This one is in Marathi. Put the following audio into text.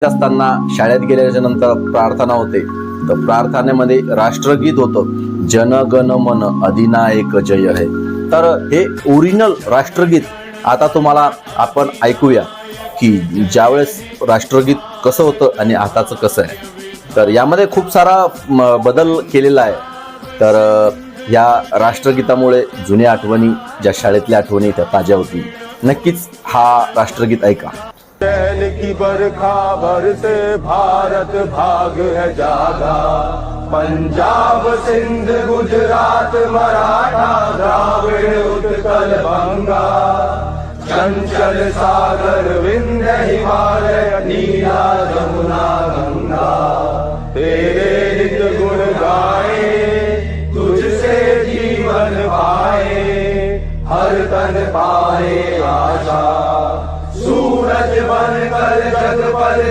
असताना शाळेत गेल्याच्या नंतर प्रार्थना होते, तर प्रार्थनेमध्ये राष्ट्रगीत होतं, जन गण मन अधिनायक जय हे. तर हे ओरिजिनल राष्ट्रगीत आता तुम्हाला आपण ऐकूया की ज्यावेळेस राष्ट्रगीत कसं होतं आणि आताचं कसं आहे. तर यामध्ये खूप सारा बदल केलेला आहे. तर या राष्ट्रगीतामुळे जुन्या आठवणी, ज्या शाळेतल्या आठवणी त्या ताज्या होतील. नक्कीच हा राष्ट्रगीत ऐका. चैन की बरखा बरसे भारत भाग है जागा, पंजाब सिंध गुजरात मराठा द्राविड़ उत्कल बंगा, चंचल सागर विंध्य हिमालय नीला जमुना गंगा, तेरे नित गुण गाए तुझसे जीवन पाए, हर तन पाए आशा, सूरज बनकर जग पर